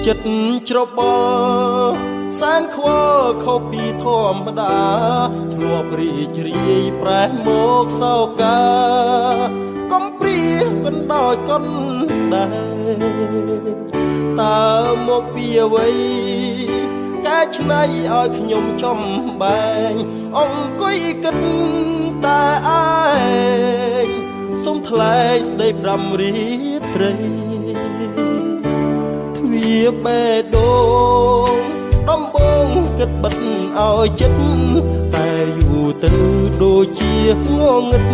ចិត្តច្របល់សែនខ្វល់ខុសពីធម្មតាធ្លាប់រីករាយប្រែមកសោកាកំព្រាកណ្ដោយកណ្ដែរតើមកពីអ្វីកែច្នៃឲ្យខ្ញុំចំបែងអង្គុយគិតតែឯងសុំថ្លែងស្ដីប្រាំរីត្រីទ្វាបេះដូងដំបងគិតបិទឲ្យចិត្តតែយូរទៅដូចជាងងឹត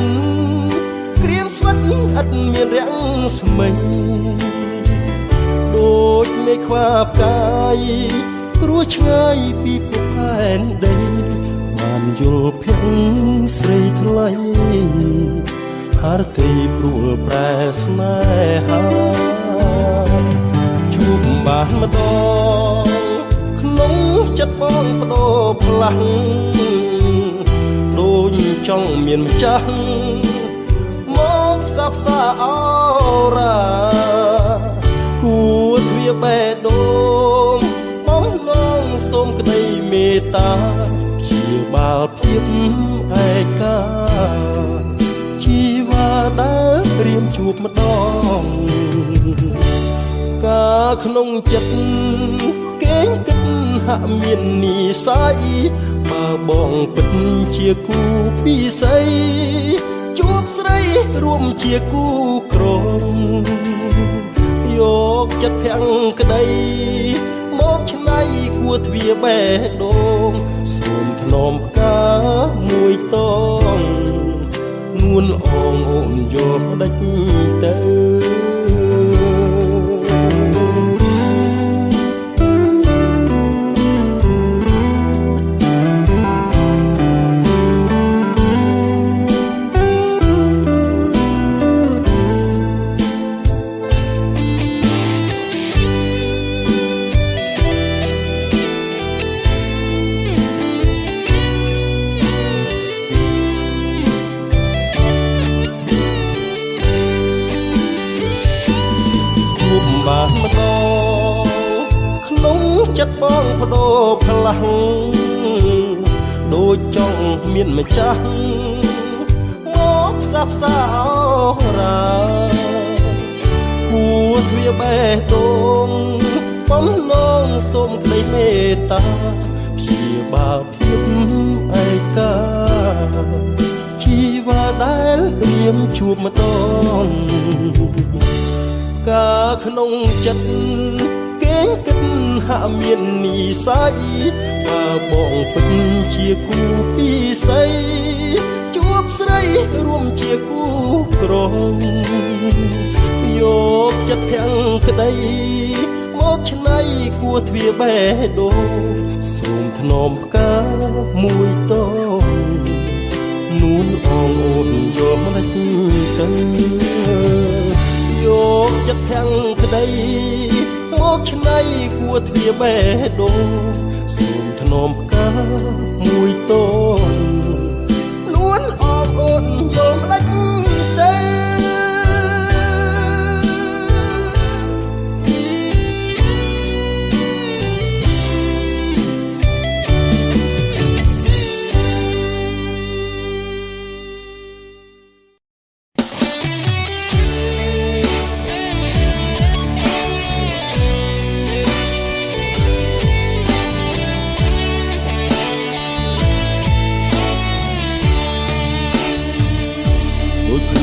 ក្រៀមស្វិតឥតមានរាំងស្មិញដូចមេខ្វាផ្កាយព្រោះឆ្ងាយពីភពផែនដីបានយល់ភ័ក្រស្រីថ្លៃហារទីព្រួលប្រែស្នេហាជួបបានម្ដងក្នុងចិត្តបងបដូរផ្លាស់ដូចចង់មានម្ចាស់មកផ្សះផ្សាអរ៉ាគួរទ្វាបេះដូងបំណងសូមក្តីមេត្តាព្យាបាលភាពឯកាជីវ៉ាដែលរៀមជួបម្ដងការក្នុងចិត្តគេងគិតហាក់មាននិស័យបើបងពិតជាគូពិសីជួបស្រីរួមជាគូក្រមយកចិត្តភាំងក្តីមកឆ្នៃគួរទ្វាបេះដូងសូមធ្នមផ្កាមួយតងនួនអងអូនយកដេចទៅបានម្ដងក្នុងចិត្តបងបដូរផ្លាស់ដូចចង់មានម្ចាស់មកផ្សះផ្សាអរ៉ាគួរទ្វាបេះដូងបំណងសូមក្តីមេត្តាព្យាបាលភាពឯកាជីវ៉ាដែលរៀមជួបម្ដងការក្នុងចិត្តគេងគិតហាក់មាននិស័យបើបងពិតជាគូពិសីជួបស្រីរួមជាគូក្រមយកចិត្តភាំងក្តីមកឆ្នៃគួរទ្វាបេះដូងសូមធ្នមផ្កាមួយតងនួនអងអូនយកមិនទៅយកចិត្តភាំងក្តីមកឆ្នៃគួរទ្វាបេះដូងសូមធ្នមផ្កាមួយតងនួនអងអូនយកមិនទៅ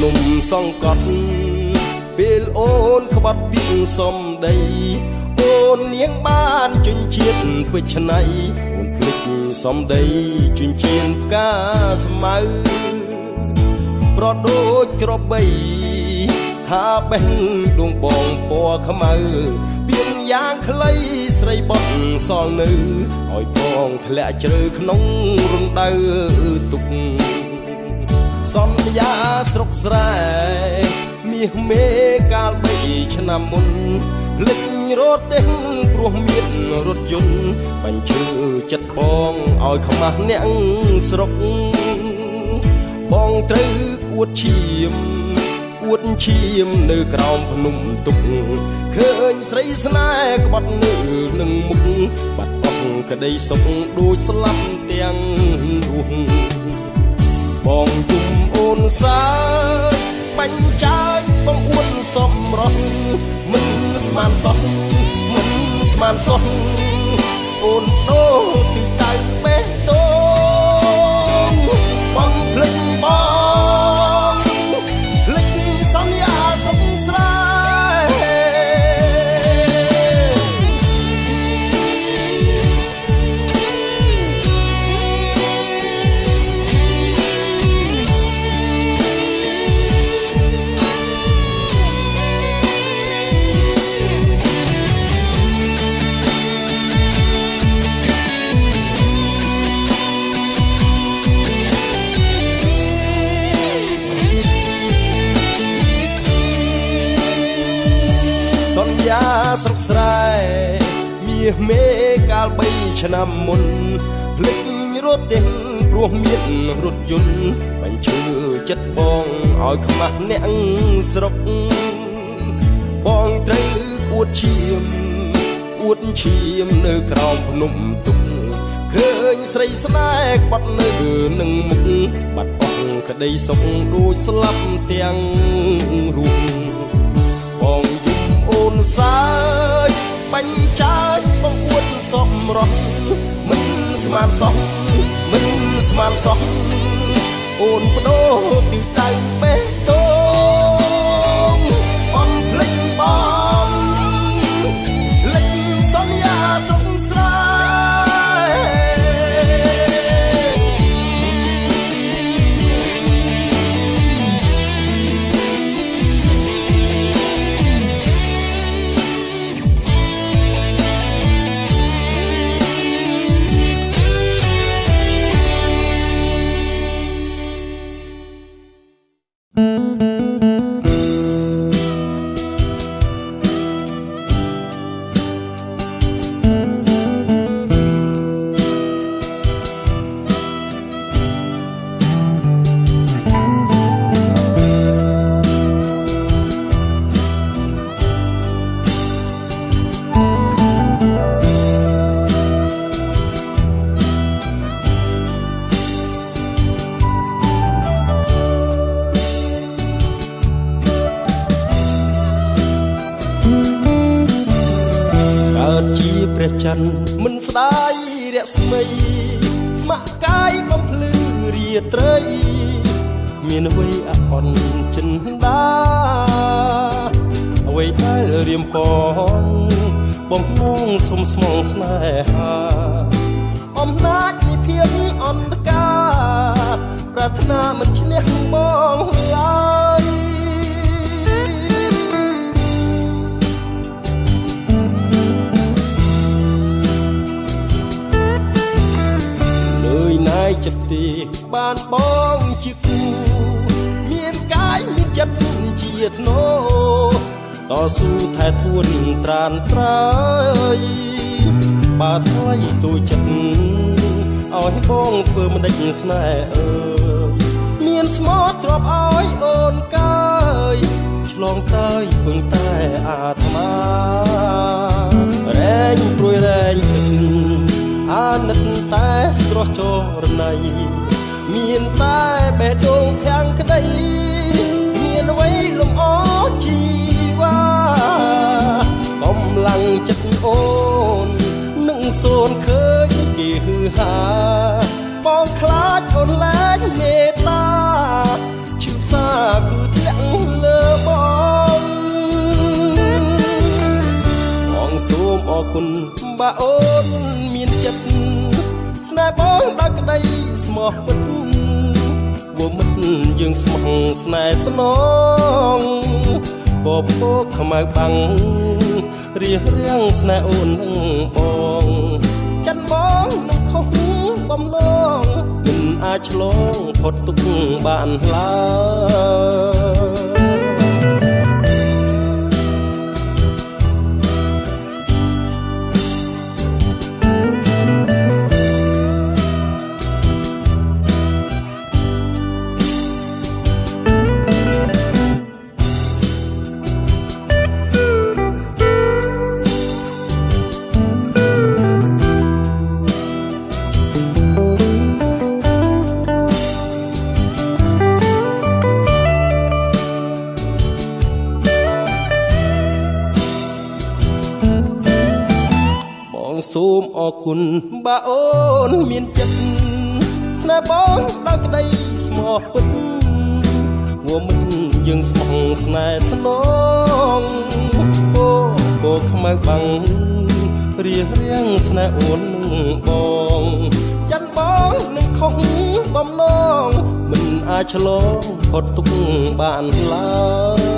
នំសង្កត់ពេលអូនក្បត់ពីសំដីអូននាងបានជញ្ជាតិពេជ្រឆ្នៃអូនភ្លេចសំដីជញ្ជៀនផ្កាស្មៅប្រដូចក្របីថាបេះដួងបងពណ៌ខ្មៅពីយ៉ាងខ្លីស្រីបត់សល់នៅឲ្យបងធ្លាក់ជ្រៅក្នុងរំដៅទុកសន្យាស្រុកស្រែមាសមេកាល3ឆ្នាំមុនភ្លេចរត់ទេព្រោះមានរថយន្តបញ្ឈឺចិត្តបងឲ្យខ្មាស់អ្នកស្រុកបងត្រូវអួតឈាមអួ ួតឈាមនៅក្រោមភ្នំទុកឃើញស្រីស្នេហ៍ក្បត់នៅនឹងមុខបាត់បង់ក្តីសុខដូចស្លាប់ទាំងរស់បងយំអូនសាបាញ់ចាយបងអួនសំរស់មិនស្មានសោះមិនស្មានសោះអូនដូរពីតៅបេះដូងបងភ្លេចបងភ្លេចសន្យាសុខស្រាសន្យាស្រុកស្រែមាសមេកាល3ឆ្នាំមុនភ្លេចរត់ទេព្រោះមានរថយន្តបាញ់ឈើចិត្តបងឲ្យខ្មាស់អ្នកស្រុកបងត្រូវអួតឈាមនៅក្រោមភ្នំទុកឃើញស្រីស្នេហ៍ក្បត់នៅនឹងមុខបាត់បង់ក្តីសុខដូចស្លាប់ទាំងរស់បងអូនសាយបាញ់ចាយបងអួតសំរស់មិនស្មានសោះមិនស្មានសោះអូនបដូរពីតៅបេះដូងបងភ្លេចបងភ្លេចសន្យាសុខស្រាព្រះច័ន្ទមិនស្ដាយរស្មីស្ម័គ្រកាយបំភ្លឺរាត្រីមានអ្វីអអន់ចិនដាអ្វីដែលរៀមពងបំងងសុំស្មងស្នេហាអំណាចនៃភាពអន្តការប្រាថ្នាមិនឈ្នះបងឡើយចិត្តទេបានបងជាគូមានកាយមានចិត្តជាធ្នោតស៊ូថែធួនត្រានត្រើយបើថ្លៃទូចិត្តឲ្យបងធ្វើមិនដេចស្នេហ៍អើយមានស្មោះទ្របឲ្យអូនកើយឆ្លងកើយពឹងតែអាត្មារែងព្រួយរែងគិតអាណិតតែស្រស់ចរណៃមានតែបេះដូងភាំងក្តីមានអ្វីលំអជីវ៉ាកំឡាំងចិត្តអូននឹងសូនឃើញគេហឺហាបងខ្លាចអូនលែងមេត្តាឈឺសាគឺធ្លាក់លើបងសូមអរគុណបើអូនមានចិត្តស្នេហ៍បងដោយក្តីស្មោះពិតវមិត្តយើងស្មោះស្នេហ៍ស្នងពពកខ្មៅបាំងរៀបរៀងស្នេហ៍អូននឹងបងចិនបងនឹងខុសបំណងមិនអាចឆ្លងផុតទុកបានឡើយ សូមអរគុណបើអូនមានចិត្តស្នេហ៍បងដល់ក្តីស្មោះពិតវមិនយើងស្មោះស្នេហ៍ស្នងអូកូខ្មៅបាំងរៀងរៀងស្នេហ៍អូននឹងបងចាន់បងនឹងខុសបំណងមិនអាចឆ្លងផុតទុកបានឡើយ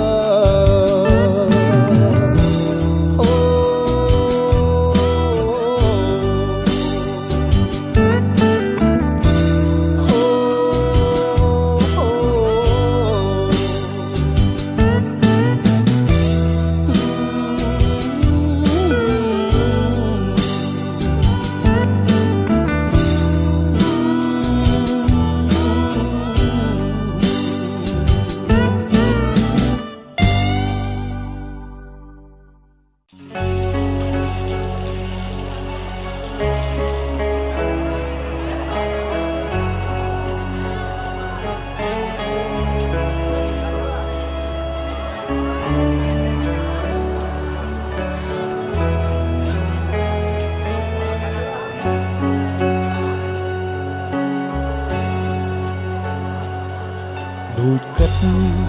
ដូចកាត់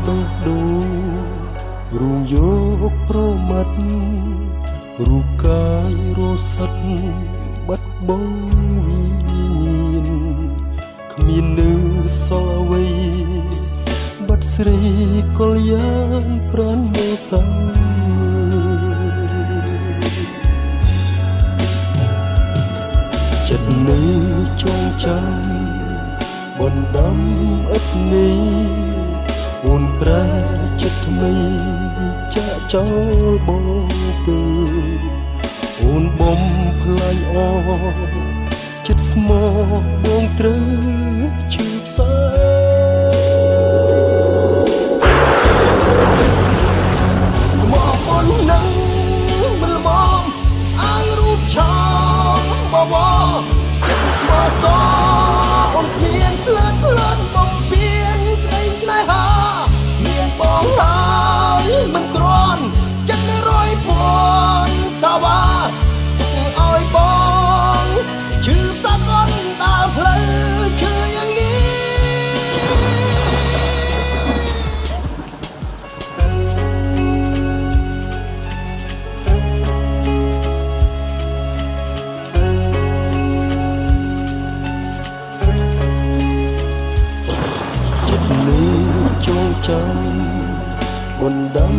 បេះដូងរួមយកប្រមាត់រូបកាយរសាត់បាត់បង់វិញ្ញាណគ្មាននៅសល់អ្វីបាត់ស្រីកលយ៉ាងប្រាណមេសាចិត្តនៅចងចាំបណ្ដាំឥតនេះអូនប្រែចិត្តថ្មីចាក់ចោលបងទៅអូនបំផ្លាញអចិត្តស្មោះបងត្រូវឈឺផ្សាមកអូននឹងមិនមកអាយរូបឆោមបបចិត្តស្មោះសអូនគ្មានផ្លិតបំពេញក្តីស្នេហាមានបងហើយមិនគ្រាន់ចិត្តរយពន់សាវ៉ាឲ្យបងជឿផ្សាកូនដើរផ្លូវជឿយ៉ាងនេះចាំបណ្ដាំ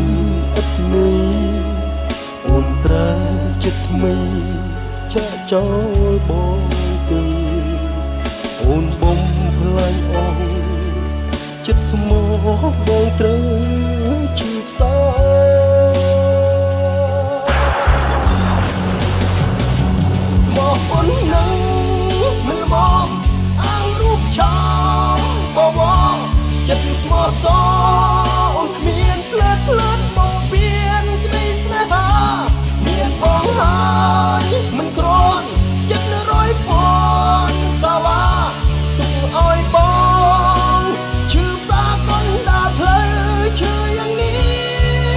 ឥតនេះអូនប្រែចិត្តថ្មីចាក់ចោលបងទៅអូនបំផ្លាញអស់ចិត្តស្មោះបងត្រូវជឿផ្សាស្មោះអូននឹងមិនមកអាងរូបឆោមបងចិត្តស្មោះសអូនគ្មានផ្លែបំពេញក្តីស្នេហាមានបងហើយមិនគ្រាន់ចិត្តរយពន់សាវ៉ាទុកឲ្យបងឈឺផ្សាកូនដើរផ្លូវឈឺយ៉ាងនេះ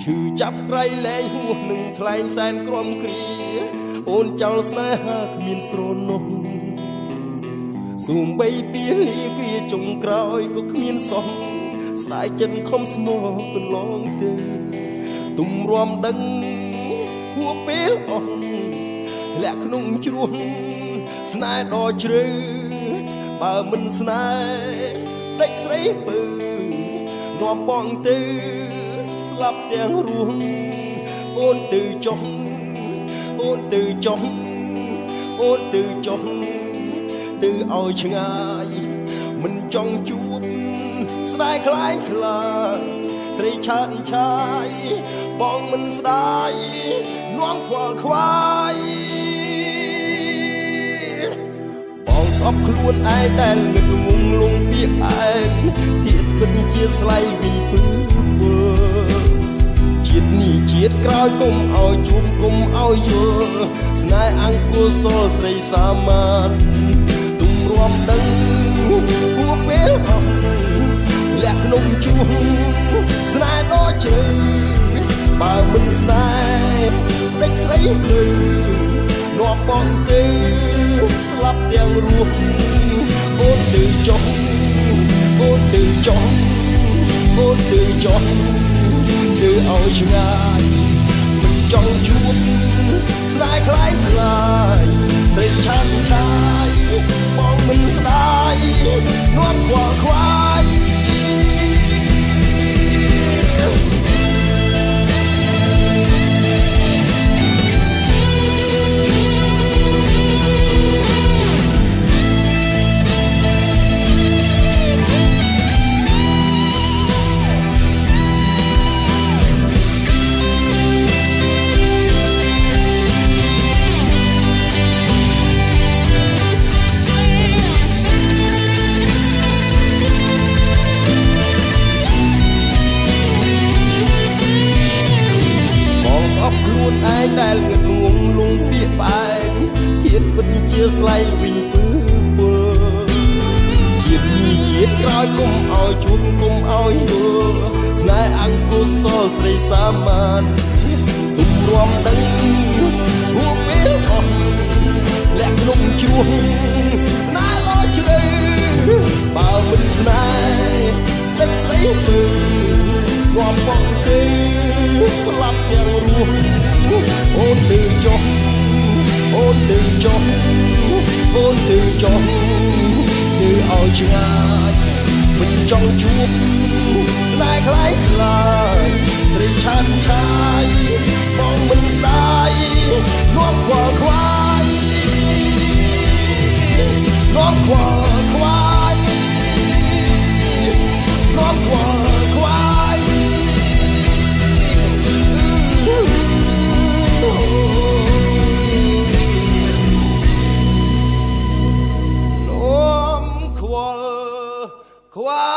ឈឺចាប់ក្រៃលែងហួសនឹងថ្លែងសែនក្រំគ្រាអូនចោលស្នេហាគ្មានស្រនោះសូមបីពៀលាគ្រាចុងក្រោយក៏គ្មានសោះស្ដាយចិត្តខំស្មោះកន្លងទេទុំរំដឹងហួពេលអស់ធ្លាក់ក្នុងជ្រោះស្នេហ៍ដ៏ជ្រៅបើមិនស្នេហ៍ដេចស្រីពើងាប់បងទៅស្លាប់ទាំងរស់អូនទៅចុះអូនទៅចុះអូនទៅចុះទៅឲ្យឆ្ងាយមិនចង់ជួបស្ដាយคล้ายខ្លាចស្រីឆាតឆាយបងមិនស្ដាយនាំខ្វល់ខ្វាយបងស្អប់ខ្លួនឯងដែលងឹតងងលងពាក្យឯងធៀបពិតជាស្លៃវិញពើជាតិនេះជាតិក្រោយគុំឲ្យជួបគុំឲ្យយល់ស្នេហ៍អង្គុសលស្រីសាមញ្ញទុំរំដឹងហួពេលអស់លាក់ក្នុងជួងស្នេហ៍ដ៏ជ្រៅបើមិនស្នេហ៍ដេចស្រីភ្លឺងាប់បងទៅស្លាប់ទាំងរស់អូនទៅចុះអូនទៅចុះអូនទៅចុះទៅឲ្យឆ្ងាយមិនចង់ជួបស្ដាយคล้ายខ្លាយស្រីឆានឆាយបងមិនស្ដាយងាប់ខ្វល់ខ្វាយខ្លួនឯងដែលងឹតងងលងពាក្យផ្អែកធៀបពិតជាស្លែងវិញពើជាតិនេះជាតិក្រោយគុំឲ្យជួបគុំឲ្យយល់ស្នេហ៍អង្គុសលស្រីសាមញ្ញទុំរំដឹងហួពេលអស់លាក់ក្នុងជ្រោះស្នេហ៍ដ៏ជ្រៅបើមិនស្នេហ៍ទឹកស្រីពើងាប់បងទេស្លាប់ទាំងរស់អូនទៅចុះអូនទៅចុះអូនទៅចុះទៅឲ្យឆ្ងាយមិនចង់ជួបស្ដាយคล้ายខ្លាចស្រីឆានឆាយបងមិនស្ដាយងាប់ខ្វល់ខ្វាយងាប់ខ្វល់ខ្វាយងាប់ខ្វល់ខ្វាយនាំខ្វល់ខ្វាយ